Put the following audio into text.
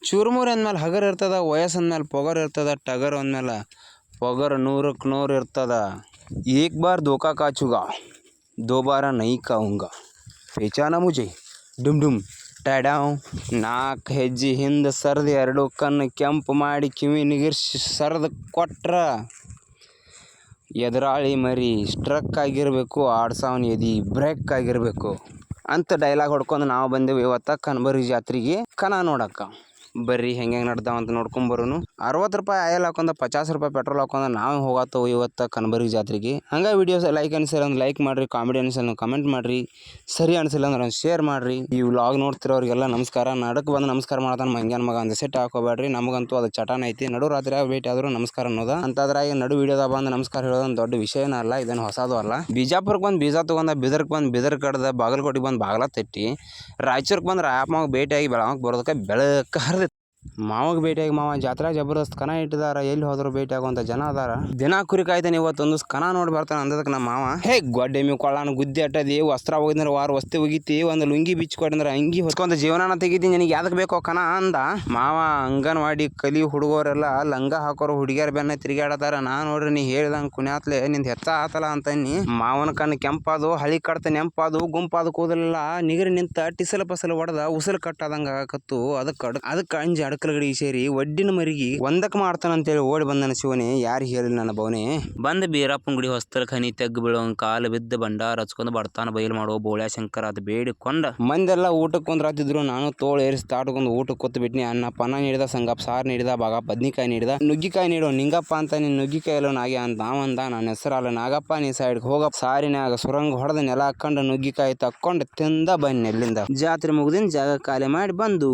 ಚುರುಮುರಿ ಅಂದಮೇಲೆ ಹಗರ್ ಇರ್ತದ, ವಯಸ್ಸು ಅಂದಮೇಲೆ ಪೊಗರ್ ಇರ್ತದ, ಟಗರ್ ಅಂದಮೇಲೆ ಪೊಗರ್ 100ಕ್ಕೆ 100 ಇರ್ತದ. ಏಕ್ ಬಾರ್ ಧೋಕಾ ಖಾ ಚುಕಾ, ದೋ ಬಾರ ನೈ ಖಾऊंगा. ಪೇಚಾನ ಮುಜೆ ಡುಮ್ ಡುಮ್ ಟಡಾವ್. 4 ಹೆಜ್ಜೆ ಹಿಂದೆ ಸರಿದು 2 ಕಣ್ಣು ಕೆಂಪು ಮಾಡಿ ಕಿವಿ ನಿಗಿರ್ಸಿ ಸರಿದು ಕೊಟ್ರ ಎದುರಾಳಿ ಮರಿ ಸ್ಟ್ರಕ್ ಆಗಿರಬೇಕು, ಆಡ್ಸವನ ಎದಿ ಬ್ರೇಕ್ ಆಗಿರಬೇಕು ಅಂತ ಡೈಲಾಗ್ ಹೊಡ್ಕೊಂಡು ನಾವು ಬಂದೆವು ಇವತ್ತು ಕನಬರ್ಗಿ ಜಾತ್ರೆಗೆ ಕನ ನೋಡಕ್ಕೆ. ಬರ್ರಿ ಹೆಂಗೆ ನಡ್ದಾವ ಅಂತ ನೋಡ್ಕೊಂಬರೋನು. 60 ರೂಪಾಯಿ ಆಯಿಲ್ ಹಾಕೊಂಡ 50 ರೂಪಾಯಿ ಪೆಟ್ರೋಲ್ ಹಾಕೊಂಡ ನಾವು ಹೋಗತ್ತವು ಇವತ್ತು ಕನಬರ್ಗಿ ಜಾತ್ರೆಗೆ. ಹಂಗೆ ವೀಡಿಯೋಸ್ ಲೈಕ್ ಅನಿಸಿಲ್ಲ ಅಂದ್ರೆ ಲೈಕ್ ಮಾಡಿರಿ, ಕಾಮಿಡಿ ಅನಿಸಿಲ್ಲ ಕಮೆಂಟ್ ಮಾಡಿರಿ, ಸರಿ ಅನಿಸಿಲ್ಲ ಅಂದ್ರೆ ಒಂದು ಶೇರ್ ಮಾಡಿರಿ. ಈ ವ್ಲಾಗ್ ನೋಡ್ತಿರೋರಿಗೆಲ್ಲ ನಮಸ್ಕಾರ. ನಡಕ್ಕೆ ಬಂದು ನಮಸ್ಕಾರ ಮಾಡ್ತಾನೆ ಮಂಗ್ಯಾನ ಮಗ ಅಂತ ಸೆಟ್ ಹಾಕೋಬೇಡ್ರಿ, ನಮಗಂತೂ ಅದು ಚಟಾನ ಐತಿ. ನಡು ರಾತ್ರಿ ಭೇಟಿ ಆದರೂ ನಮಸ್ಕಾರ ಅನ್ನೋದ ಅಂತಾದ್ರಾಗ ನಡು ವೀಡಿಯೋದಾಗ ಬಂದು ನಮಸ್ಕಾರ ಹೇಳೋದೊಂದು ದೊಡ್ಡ ವಿಷಯನ ಅಲ್ಲ, ಇದೇನು ಹೊಸದು ಅಲ್ಲ. ಬಿಜಾಪುರಕ್ಕೆ ಬಂದು ಬೀಜ ತೊಗೊಂಡ, ಬೀದರ್ಗೆ ಬಂದು ಬೀದರ್ ಕಡ್ದ, ಬಾಗಲಕೋಟೆಗೆ ಬಂದು ಬಾಗಲ ತಟ್ಟಿ, ರಾಯಚೂರ್ಗೆ ಬಂದು ರಾಯಪ್ಪ ಮಾವಾಗ ಭೇಟಿಯಾಗಿ ಬೆಳಗಾವಿಗೆ ಬರೋದಕ್ಕೆ ಬೆಳಗ್ಗೆ ಹರಿದು ಮಾವಾಗ ಭೇಟಿಯಾಗಿ ಮಾವ ಜಾತ್ರೆ ಜಬರ್ದಸ್ತ್ ಕನ ಇಟ್ಟಿದಾರ, ಎಲ್ಲಿ ಹೋದ್ರು ಭೇಟಿ ಆಗುವಂಥ ಜನ ಅದಾರ. ದಿನ ಕುರಿ ಕಾಯ್ತಾನೆ, ಇವತ್ತೊಂದು ಕನ ನೋಡಿ ಬರ್ತಾನೆ ಅಂದದಕ್ಕೆ ನಮ್ಮ ಮಾವ ಹೇ ಗೊಡ್ಡೆ ಮೀ ಕೊಳ್ಳಾನ ಗುದ್ದಿ ಅಟ್ಟದಿ, ವಸ್ತ್ರ ಹೋಗಿದ್ರೆ ವಾರ ವಸ್ತಿ ಹೋಗಿತಿ, ಒಂದು ಲುಂಗಿ ಬಿಚ್ಕೊಡಿದ್ರೆ ಅಂಗಿ ಹೊತ್ಕೊಂತ ಜೀವನ ತೆಗಿತೀನಿ, ನನಗೆ ಯಾವ್ದಕ್ಕೆ ಬೇಕೋ ಕನ ಅಂದ ಮಾವ. ಅಂಗನವಾಡಿ ಕಲಿ ಹುಡುಗರೆಲ್ಲ ಲಂಗ ಹಾಕೋರು ಹುಡುಗಿಯರ ಬೆನ್ನ ತಿರುಗಾಡತಾರ. ನಾ ನೋಡ್ರಿ ನೀ ಹೇಳ್ದಂಗೆ ಕುಣ್ಯಾತ್ಲೆ ನಿಂದ ಹೆತ್ತ ಆತಲ್ಲ ಅಂತನ್ನಿ. ಮಾವನ ಕಣ್ಣು ಕೆಂಪಾದು, ಹಳಿ ಕಡ್ತ ನೆಂಪಾದು, ಗುಂಪಾದು ಕೂದಲೆಲ್ಲ ನಿಗರಿ ನಿಂತ ಟಿಸಲ ಪಸಲು ಹೊಡೆದ ಉಸಲು ಕಟ್ಟಾದಂಗ ಆಗಕತ್ತು. ಅದಕ್ಕೆ ಅಂಜಿ ಅಡಕಲಗಡಿ ಸೇರಿ ಒಡ್ಡಿನ ಮರಿಗಿ ಒಂದಕ್ಕೆ ಮಾಡ್ತಾನಂತೇಳಿ ಓಡಿ ಬಂದನ ಶಿವನೇ. ಯಾರು ಹೇಳಿಲ್ಲ ನನ್ನ ಭವನೇ. ಬಂದು ಬೀರಪ್ಪನ ಗುಡಿ ಹೊಸ್ತರ ಖನಿ ತೆಗ್ಗು ಬೀಳೋಂಗೆ ಕಾಲು ಬಿದ್ದು ಬಂಡಾರ ಹಚ್ಕೊಂಡು ಬಡ್ತಾನ ಬಯಲು ಮಾಡೋ ಬೋಳ್ಯಾ ಶಂಕರ ಅದು ಬೇಡಿಕೊಂಡ ಮಂದೆಲ್ಲ ಊಟಕ್ಕೆ ಕುಂದ್ರಾತಿದ್ರು. ನಾನು ತೋಳು ಏರಿಸಿ ತಾಟ್ಕೊಂಡು ಊಟಕ್ಕೆ ಕೂತು ಬಿಟ್ನಿ. ಅನ್ನ ಪನ್ನ ನೀಡಿದ, ಸಂಗಪ್ಪ ಸಾರು ನೀಡಿದ, ಬಾಗ ಬದ್ನಿಕಾಯಿ ನೀಡಿದ, ನುಗ್ಗಿಕಾಯಿ ನೀಡೋ ನಿಂಗಪ್ಪ ಅಂತ ನೀನು ನುಗ್ಗಿಕಾಯಿ ಎಲ್ಲೋ ನಾಗೆ ಅಂತ ನಾವಂದ. ನನ್ನ ಹೆಸರಲ್ಲ ನಾಗಪ್ಪ, ನೀ ಸೈಡ್ಗೆ ಹೋಗಪ್ಪ. ಸಾರಿನಾಗ ಸುರಂಗ ಹೊಡೆದ ನೆಲ ಹಾಕೊಂಡು ನುಗ್ಗಿಕಾಯಿ ತಕ್ಕೊಂಡು ತಿಂದ ಬನ್ನಿ. ಎಲ್ಲಿಂದ ಜಾತ್ರೆ ಮುಗಿದಿನ ಜಾಗ ಖಾಲಿ ಮಾಡಿ ಬಂದು